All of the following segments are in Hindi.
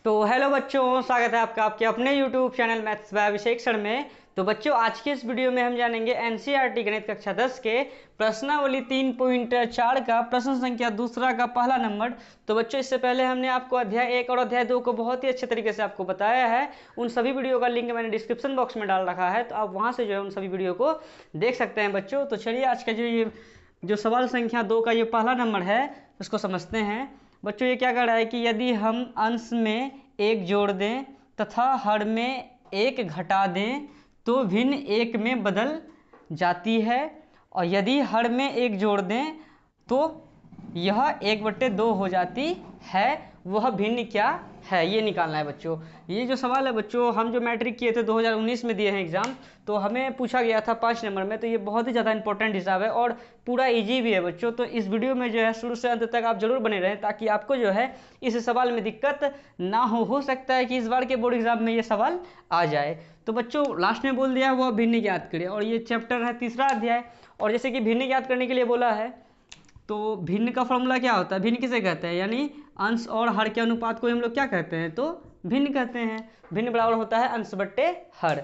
तो हेलो बच्चों, स्वागत है आपका आपके अपने YouTube channel maths by Abhishek sir में। तो बच्चों, आज के इस वीडियो में हम जानेंगे एनसीईआरटी गणित कक्षा 10 के प्रश्नावली 3.4 का प्रश्न संख्या दूसरा का पहला नंबर। तो बच्चों, इससे पहले हमने आपको अध्याय 1 और अध्याय 2 को बहुत ही अच्छे तरीके से आपको बताया है। उन सभी वीडियो का लिंक मैंने डिस्क्रिप्शन बॉक्स में डाल रखा है, तो आप वहाँ से जो है उन सभी वीडियो को देख सकते हैं बच्चों। तो चलिए, आज का जो सवाल संख्या 2 का ये पहला नंबर है उसको समझते हैं। बच्चों, ये क्या कह रहा है कि यदि हम अंश में 1 जोड़ दें तथा हर में 1 घटा दें तो भिन्न 1 में बदल जाती है, और यदि हर में 1 जोड़ दें तो यह 1/2 हो जाती है। वह भिन्न क्या है, ये निकालना है बच्चों। ये जो सवाल है बच्चों, हम जो मैट्रिक किए थे 2019 में दिए हैं एग्जाम, तो हमें पूछा गया था 5 नंबर में। तो ये बहुत ही ज़्यादा इंपॉर्टेंट हिसाब है और पूरा इजी भी है बच्चों। तो इस वीडियो में जो है शुरू से अंत तक आप जरूर बने रहें, ताकि आपको जो है इस सवाल में दिक्कत ना हो सकता है कि इस बार के बोर्ड एग्जाम में ये सवाल आ जाए। तो बच्चों, लास्ट में बोल दिया वह भिन्न ज्ञात करें, और ये चैप्टर है तीसरा अध्याय। और जैसे कि भिन्न ज्ञात करने के लिए बोला है, तो भिन्न का फॉर्मूला क्या होता है, भिन्न किसे कहते हैं, यानी अंश और हर के अनुपात को हम लोग क्या कहते हैं, तो भिन्न कहते हैं। भिन्न बराबर होता है अंश बट्टे हर।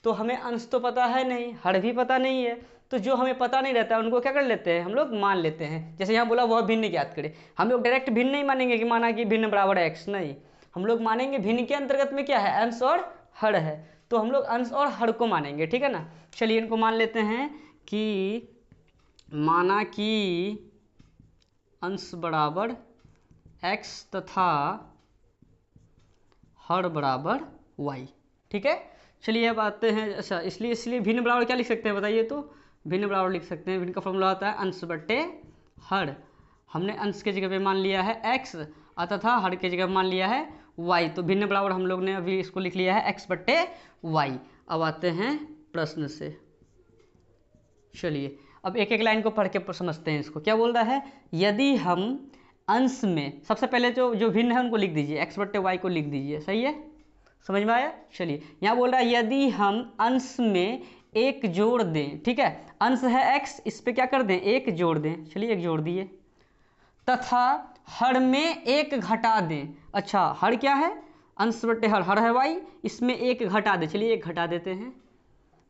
तो हमें अंश तो पता है नहीं, हर भी पता नहीं है, तो जो हमें पता नहीं रहता है उनको क्या कर लेते हैं, हम लोग मान लेते हैं। जैसे यहाँ बोला वह भिन्न ज्ञात करें, हम लोग डायरेक्ट भिन्न नहीं मानेंगे कि माना कि भिन्न बराबर है x, नहीं। हम लोग मानेंगे भिन्न के अंतर्गत में क्या है, अंश और हर है, तो हम लोग अंश और हर को मानेंगे, ठीक है ना। चलिए, इनको मान लेते हैं कि माना कि अंश बराबर x तथा हर बराबर y, ठीक है। चलिए अब आते हैं, अच्छा इसलिए भिन्न बराबर क्या लिख सकते हैं बताइए, तो भिन्न बराबर लिख सकते हैं, भिन्न का फॉर्मूला होता है अंश बट्टे हर। हमने अंश के जगह पे मान लिया है x तथा हर के जगह मान लिया है y, तो भिन्न बराबर हम लोग ने अभी इसको लिख लिया है x बट्टे y। अब आते हैं प्रश्न से। चलिए अब एक एक लाइन को पढ़ के समझते हैं इसको। क्या बोल रहा है, यदि हम अंश में, सबसे पहले जो भिन्न है उनको लिख दीजिए, x बट्टे वाई को लिख दीजिए, सही है, समझ में आया। चलिए, यहाँ बोल रहा है यदि हम अंश में 1 जोड़ दें, ठीक है, अंश है x, इस पे क्या कर दें, 1 जोड़ दें। चलिए 1 जोड़ दिए, तथा हर में 1 घटा दें। अच्छा, हर क्या है, अंश बट्टे हर है y, इसमें 1 घटा दें। चलिए 1 घटा देते हैं,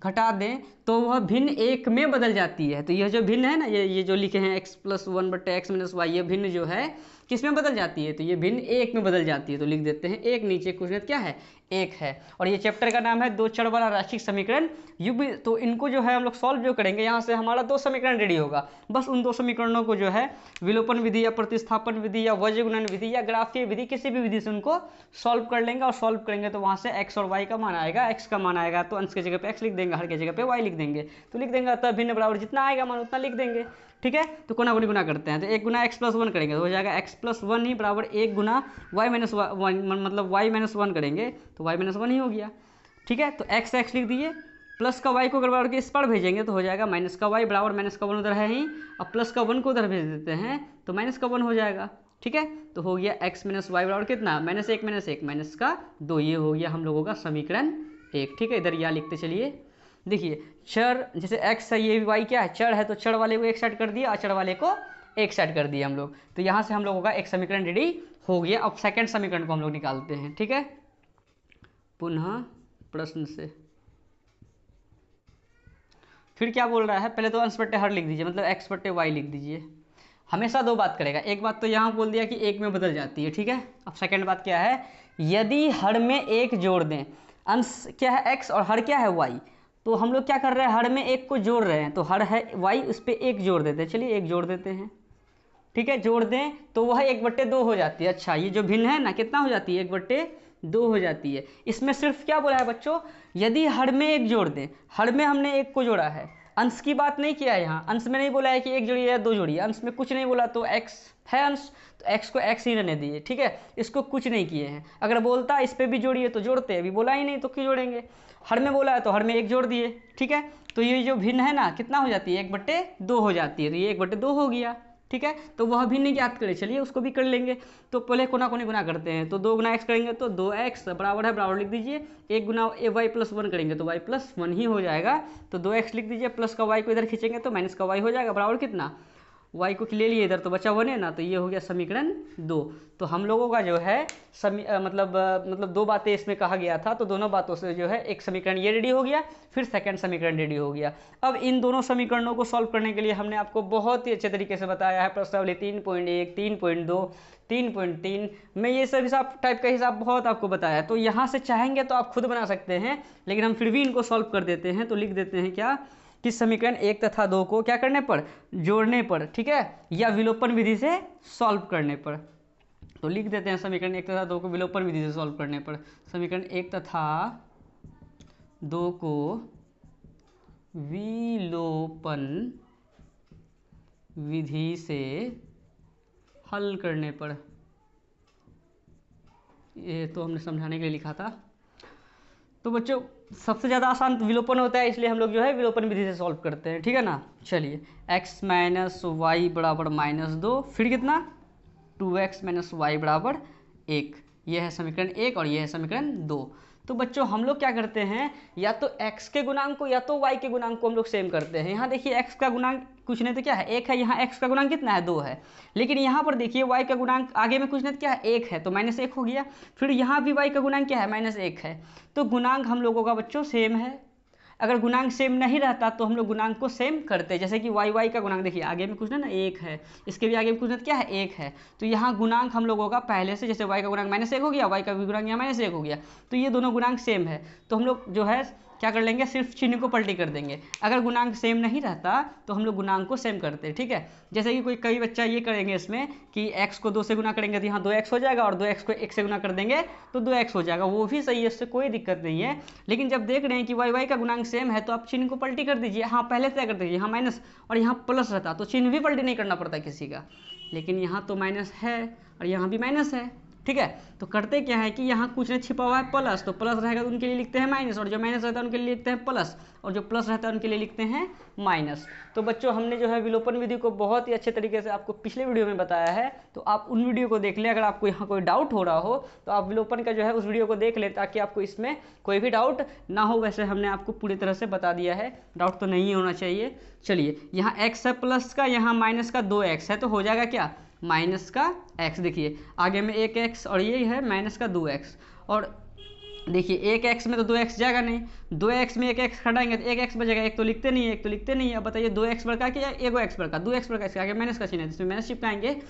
घटा दें तो वह भिन्न 1 में बदल जाती है। तो यह जो भिन्न है ना, ये जो लिखे हैं x+1 बट्टे x - y, ये भिन्न जो है किस में बदल जाती है, तो ये भिन्न 1 में बदल जाती है। तो लिख देते हैं 1, नीचे कुछ क्या है, 1 है। और ये चैप्टर का नाम है 2 चर वाला राशिक समीकरण युग्म। तो इनको जो है हम लोग सॉल्व जो करेंगे, यहाँ से हमारा 2 समीकरण रेडी होगा। बस उन 2 समीकरणों को जो है विलोपन विधि या प्रतिस्थापन विधि या वज्र गुणन विधि या ग्राफीय विधि, किसी भी विधि से उनको सॉल्व कर लेंगे। और सॉल्व करेंगे तो वहाँ से x और y का मान आएगा, x का मान आएगा तो अंश के जगह पे x लिख देंगे, हर के जगह पे y लिख देंगे। तो लिख देंगे तब भिन्न बराबर जितना आएगा मान उतना लिख देंगे, ठीक है। तो कोना गुनी गुना करते हैं, तो 1 गुना x+1 करेंगे तो हो जाएगा x+1 ही बराबर 1 गुना y - 1, मतलब y - 1 करेंगे तो y - 1 ही हो गया, ठीक है। तो x लिख दीजिए, प्लस का y को अगर बराबर के इस पर भेजेंगे तो हो जाएगा माइनस का y बराबर माइनस का 1 उधर है ही, अब प्लस का 1 को उधर भेज देते हैं तो माइनस का 1 हो जाएगा, ठीक है। तो हो गया x - y बराबर कितना, -1 - 1 माइनस का 2, ये हो गया हम लोगों का समीकरण 1, ठीक है। इधर या लिखते चलिए, देखिए चर जैसे x है, ये y क्या है, चर है, तो चर वाले को एक साइड कर दिया, अचर वाले को एक साइड कर दिया हम लोग। तो यहाँ से हम लोगों का एक समीकरण रेडी हो गया। अब सेकंड समीकरण को हम लोग निकालते हैं, ठीक है, पुनः प्रश्न से। फिर क्या बोल रहा है, पहले तो अंश बट्टे हर लिख दीजिए, मतलब x बट्टे y लिख दीजिए। हमेशा 2 बात करेगा, एक बात तो यहाँ बोल दिया कि 1 में बदल जाती है, ठीक है। अब सेकंड बात क्या है, यदि हर में 1 जोड़ दें, अंश क्या है x और हर क्या है y, तो हम लोग क्या कर रहे हैं, हर में 1 को जोड़ रहे हैं, तो हर है y, उस पर 1 जोड़ देते हैं। चलिए 1 जोड़ देते हैं, ठीक है, जोड़ दें तो वह 1/2 हो जाती है। अच्छा, ये जो भिन्न है ना कितना हो जाती है, 1/2 हो जाती है। इसमें सिर्फ क्या बोला है बच्चों, यदि हर में 1 जोड़ दें, हर में हमने 1 को जोड़ा है, अंश की बात नहीं किया है यहाँ, अंश में नहीं बोला है कि 1 जोड़िए या 2 जोड़िए, अंश में कुछ नहीं बोला, तो x है अंश, तो x को x ही रहने दिए, ठीक है, इसको कुछ नहीं किए हैं। अगर बोलता इस पर भी जोड़िए तो जोड़ते, अभी बोला ही नहीं तो क्यों जोड़ेंगे, हर में बोला है तो हर में 1 जोड़ दिए, ठीक है। तो ये जो भिन्न है ना कितना हो जाती है, 1/2 हो जाती है, तो ये 1/2 हो गया, ठीक है। तो वह भिन्न ज्ञात करें, चलिए उसको भी कर लेंगे। तो पहले कोना कोनी गुना करते हैं, तो 2 गुना x करेंगे तो 2x बराबर है, बराबर लिख दीजिए, 1 गुना y+1 करेंगे तो y+1 ही हो जाएगा, तो 2x लिख दीजिए, प्लस का y को इधर खींचेंगे तो माइनस का y हो जाएगा, बराबर कितना y को ले लिए इधर तो बचा 1 है ना, तो ये हो गया समीकरण 2। तो हम लोगों का जो है मतलब दो बातें इसमें कहा गया था, तो दोनों बातों से जो है एक समीकरण ये रेडी हो गया, फिर सेकंड समीकरण रेडी हो गया। अब इन दोनों समीकरणों को सॉल्व करने के लिए हमने आपको बहुत ही अच्छे तरीके से बताया है, प्रश्नावली 3.1, 3.2, 3.3 में ये सब हिसाब टाइप का हिसाब बहुत आपको बताया। तो यहाँ से चाहेंगे तो आप खुद बना सकते हैं, लेकिन हम फिर भी इनको सॉल्व कर देते हैं। तो लिख देते हैं क्या कि समीकरण 1 तथा 2 को क्या करने पर, जोड़ने पर, ठीक है, या विलोपन विधि से सॉल्व करने पर। तो लिख देते हैं समीकरण 1 तथा 2 को विलोपन विधि से सॉल्व करने पर। समीकरण 1 तथा 2 को विलोपन विधि से हल करने पर, ये तो हमने समझाने के लिए लिखा था। तो बच्चों सबसे ज़्यादा आसान विलोपन होता है, इसलिए हम लोग जो है विलोपन विधि से सॉल्व करते हैं, ठीक है ना। चलिए x माइनस वाई बराबर -2, फिर कितना 2x माइनस वाई बराबर 1, ये है समीकरण 1 और ये है समीकरण 2। तो बच्चों हम लोग क्या करते हैं, या तो x के गुणांक को या तो y के गुणांक को हम लोग सेम करते हैं। यहाँ देखिए x का गुणांक कुछ नहीं तो क्या है 1 है, यहाँ x का गुणांक कितना है 2 है, लेकिन यहाँ पर देखिए y का गुणांक आगे में कुछ नहीं तो क्या है 1 है, तो -1 हो गया। फिर यहाँ भी y का गुणांक क्या है -1 है, तो गुणांक हम लोगों का बच्चों सेम है। अगर गुणांक सेम नहीं रहता तो हम लोग गुणांक को सेम करते, जैसे कि y का गुणांक देखिए आगे में कुछ ना 1 है, इसके भी आगे में कुछ ना क्या है 1 है, तो यहाँ गुणांक हम लोगों का पहले से, जैसे y का गुणांक -1 हो गया, y का भी गुणांक यहाँ -1 हो गया, तो ये दोनों गुणांक सेम है। तो हम लोग जो है क्या कर लेंगे, सिर्फ चिन्ह को पलटी कर देंगे। अगर गुणांक सेम नहीं रहता तो हम लोग गुणांक को सेम करते हैं, ठीक है। जैसे कि कई बच्चा ये करेंगे इसमें कि x को 2 से गुना करेंगे तो यहाँ 2x हो जाएगा, और 2x को 1 से गुना कर देंगे तो 2x हो जाएगा, वो भी सही है, उससे कोई दिक्कत नहीं है। लेकिन जब देख रहे हैं कि y का गुणांक सेम है तो आप चिन्ह को पलटी कर दीजिए। हाँ पहले तय कर दीजिए, यहाँ माइनस और यहाँ प्लस रहता तो चिन्ह भी पलटी नहीं करना पड़ता किसी का, लेकिन यहाँ तो माइनस है और यहाँ भी माइनस है, ठीक है। तो करते क्या है कि यहाँ कुछ नहीं छिपा हुआ है प्लस, तो प्लस रहेगा तो उनके लिए लिखते हैं माइनस, और जो माइनस रहता है उनके लिए लिखते हैं प्लस, और जो प्लस रहता है उनके लिए लिखते हैं माइनस। तो बच्चों हमने जो है विलोपन विधि को बहुत ही अच्छे तरीके से आपको पिछले वीडियो में बताया है, तो आप उन वीडियो को देख लें। अगर आपको यहाँ कोई डाउट हो रहा हो तो आप विलोपन का जो है उस वीडियो को देख लें, ताकि आपको इसमें कोई भी डाउट ना हो। वैसे हमने आपको पूरी तरह से बता दिया है, डाउट तो नहीं होना चाहिए। चलिए यहाँ x है प्लस का, यहाँ माइनस का 2x है, तो हो जाएगा क्या माइनस का x। देखिए आगे में 1x और ये है माइनस का 2x, और देखिए 1x में तो 2x जाएगा नहीं, 2x में 1x हटाएंगे तो 1x बचेगा, एक तो लिखते नहीं है, एक तो लिखते नहीं है। अब बताइए 2x बड़का कि एगो x बड़का, 2x बड़का, इसके आगे माइनस का चिन्ह है, जिसमें माइनस चिपकाएंगे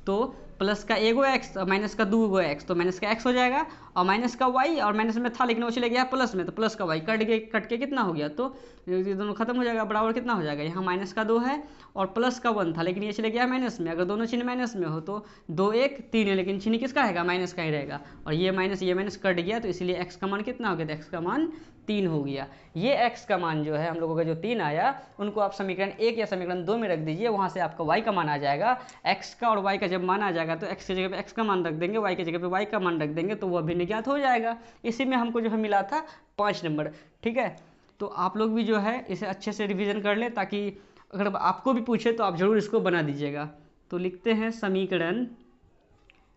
तो प्लस का एगो x और माइनस का 2 x, तो माइनस का x हो जाएगा, और माइनस का y, और माइनस में था लेकिन वो चले गया प्लस में, तो प्लस का y कट के कितना हो गया, तो ये दोनों खत्म हो जाएगा, बराबर कितना हो जाएगा, यहाँ माइनस का 2 है और प्लस का 1 था, लेकिन ये चले गया माइनस में। अगर दोनों चिन्ह माइनस में हो तो 2 1 3 है, लेकिन चिन्ह किसका रहेगा, माइनस का ही रहेगा, और ये माइनस कट गया, तो इसलिए x का मान कितना हो गया, तो x का मान 3 हो गया। ये x का मान जो है हम लोगों का जो 3 आया, उनको आप समीकरण 1 या समीकरण 2 में रख दीजिए, वहाँ से आपका y का मान आ जाएगा। x का और y का जब मान आ जाएगा तो x की जगह पे x का मान रख देंगे, y की जगह पे y का मान रख देंगे, तो वह भिन्न ज्ञात हो जाएगा। इसी में हमको जो है मिला था 5 नंबर, ठीक है। तो आप लोग भी जो है इसे अच्छे से रिवीजन कर लें, ताकि अगर आपको भी पूछे तो आप ज़रूर इसको बना दीजिएगा। तो लिखते हैं समीकरण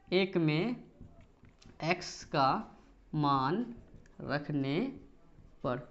1 में x का मान रखने पर,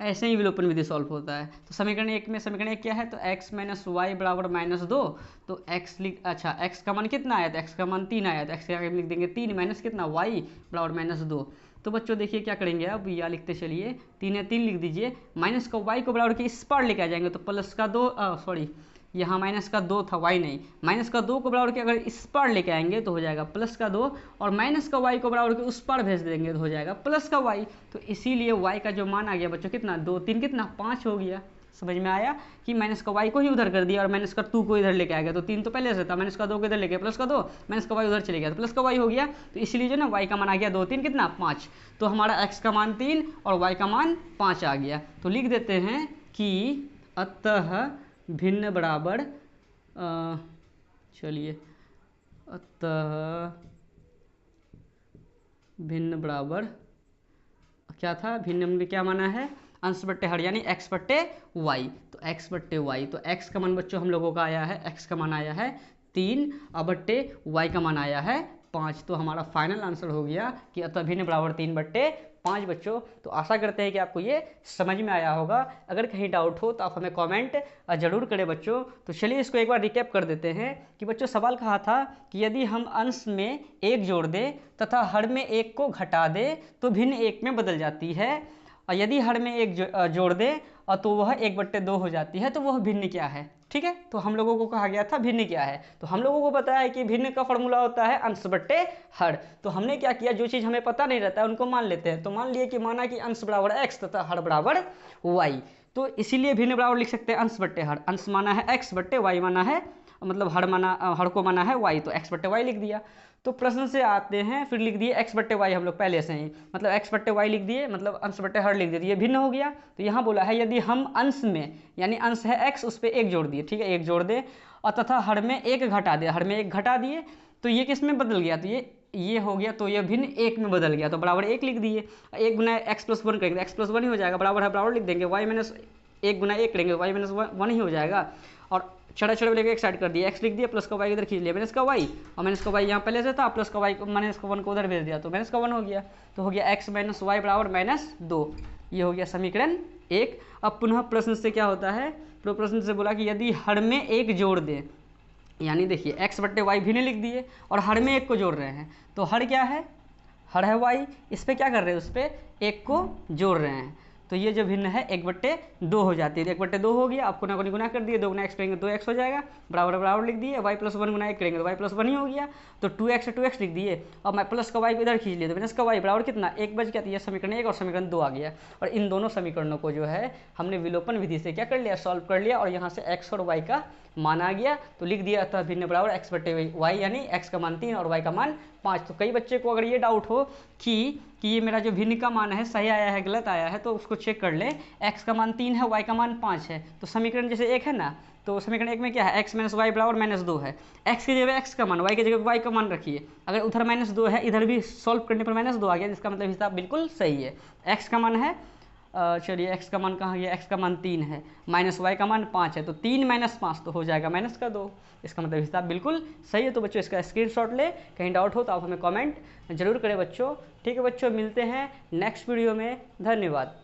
ऐसे ही विलोपन विधि सॉल्व होता है। तो समीकरण 1 में, समीकरण 1 क्या है, तो x माइनस वाई बराबर -2, तो x का मान कितना आया, तो x का मान 3 आया, तो x के आगे लिख देंगे 3 माइनस कितना y बराबर -2। तो बच्चों देखिए क्या करेंगे, अब या लिखते चलिए 3 है 3 लिख दीजिए, माइनस का y को बराबर के इस पार लेके आ जाएंगे, तो प्लस का 2 सॉरी यहाँ माइनस का 2 था, y नहीं, माइनस का 2 को बराबर के अगर इस पार लेके आएंगे तो हो जाएगा प्लस का 2, और माइनस का y को बराबर के उस पार भेज देंगे तो हो जाएगा प्लस का y। तो इसीलिए y का जो मान आ गया बच्चों कितना, 2 3 कितना 5 हो गया। समझ में आया कि माइनस का y को ही उधर कर दिया और माइनस का 2 को इधर लेके आ गया, तो 3 तो पहले से था, माइनस का 2 को इधर लेके प्लस का 2, माइनस का y उधर चले गया तो प्लस का y हो गया। तो इसलिए जो ना y का मान आ गया 2 3 कितना 5, तो हमारा x का मान 3 और y का मान 5 आ गया। तो लिख देते हैं कि अतः भिन्न बराबर, चलिए अतः भिन्न बराबर क्या था, भिन्न में क्या माना है, अंश बट्टे हर, यानी x बट्टे वाई, तो x बट्टे वाई, तो x का मान बच्चों हम लोगों का आया है, x का मान आया है 3 और बट्टे y का मान आया है 5। तो हमारा फाइनल आंसर हो गया कि अतः भिन्न बराबर 3 बट्टे 5 बच्चों। तो आशा करते हैं कि आपको ये समझ में आया होगा। अगर कहीं डाउट हो तो आप हमें कमेंट जरूर करें बच्चों। तो चलिए इसको एक बार रिकैप कर देते हैं कि बच्चों सवाल कहा था कि यदि हम अंश में 1 जोड़ दें तथा हर में 1 को घटा दें तो भिन्न 1 में बदल जाती है, और यदि हर में 1 जोड़ दें और तो वह 1/2 हो जाती है, तो वह भिन्न क्या है। ठीक है, तो हम लोगों को कहा गया था भिन्न क्या है, तो हम लोगों को पता है कि भिन्न का फॉर्मूला होता है अंश बट्टे हर। तो हमने क्या किया, जो चीज़ हमें पता नहीं रहता है उनको मान लेते हैं। तो मान लिए कि माना कि अंश बराबर x तथा हर बराबर y, तो इसीलिए भिन्न बराबर लिख सकते हैं अंश बट्टे हर। अंश माना है x बट्टे y माना है, मतलब हर को माना है y, तो x बट्टे y लिख दिया। तो प्रश्न से आते हैं, फिर लिख दिए x बट्टे वाई हम लोग पहले से ही, मतलब x बट्टे वाई लिख दिए, मतलब अंश बट्टे हर लिख दिए, ये भिन्न हो गया। तो यहाँ बोला है यदि हम अंश में, यानी अंश है x, उस पर 1 जोड़ दिए, ठीक है 1 जोड़ दे, और तथा हर में 1 घटा दिया, हर में 1 घटा दिए, तो ये किस में बदल गया, तो ये हो गया, तो ये भिन्न 1 में बदल गया, तो बराबर 1 लिख दिए। 1 गुना x + 1 करेंगे तो x + 1 ही हो जाएगा, बराबर है बराबर लिख देंगे, y - 1 गुना 1 करेंगे तो y - 1 ही हो जाएगा। और छड़ा लेके एक साइड कर दिया, x लिख दिया, प्लस का y इधर खींच लिया, माइनस का y, और माइनस का y यहाँ पहले से था, प्लस का y माइनस का 1 को उधर भेज दिया, तो माइनस का 1 हो गया। तो हो गया x - y बराबर -2। ये हो गया समीकरण 1। अब पुनः प्रश्न से क्या होता है, तो प्रश्न से बोला कि यदि हर में 1 जोड़ दें, यानी देखिए x बट्टे वाई भिन्न लिख दिए और हर में 1 को जोड़ रहे हैं, तो हर क्या है, हर है y, इस पर क्या कर रहे हैं, उस पर 1 को जोड़ रहे हैं, तो ये जो भिन्न है 1/2 हो जाती है। 1/2 हो गया, आपको ना गुना कर दिए, 2 गुना x करेंगे 2x हो जाएगा, बराबर बराबर लिख दिए, y + 1 गुना 1 करेंगे तो y + 1 ही हो गया, तो 2x लिख दिए, और मैं प्लस का y इधर खींच लिया, तो माइनस का y बराबर कितना 1 बच गया। तो ये समीकरण 1 और समीकरण 2 आ गया, और इन दोनों समीकरणों को जो है हमने विलोपन विधि से क्या कर लिया, सॉल्व कर लिया, और यहाँ से x और y का मान आ गया, तो लिख दिया अतः भिन्न बराबर x बट्टे वाई, यानी x का मान 3 और y का मान 5। तो कई बच्चे को अगर ये डाउट हो कि ये मेरा जो भिन्न का मान है सही आया है गलत आया है, तो उसको चेक कर ले, x का मान 3 है, y का मान 5 है, तो समीकरण जैसे 1 है ना, तो समीकरण 1 में क्या है, x - y बराबर -2 है, x की जगह x का मान, y की जगह y का मान रखिए, अगर उधर -2 है, इधर भी सॉल्व करने पर -2 आ गया, जिसका मतलब हिसाब बिल्कुल सही है। x का मान है, चलिए x का मान कहाँ गया, x का मान 3 है, माइनस y का मान 5 है, तो 3 - 5 तो हो जाएगा -2, इसका मतलब हिसाब बिल्कुल सही है। तो बच्चों इसका स्क्रीनशॉट ले, कहीं डाउट हो तो आप हमें कमेंट जरूर करें बच्चों। ठीक है बच्चों, मिलते हैं नेक्स्ट वीडियो में, धन्यवाद।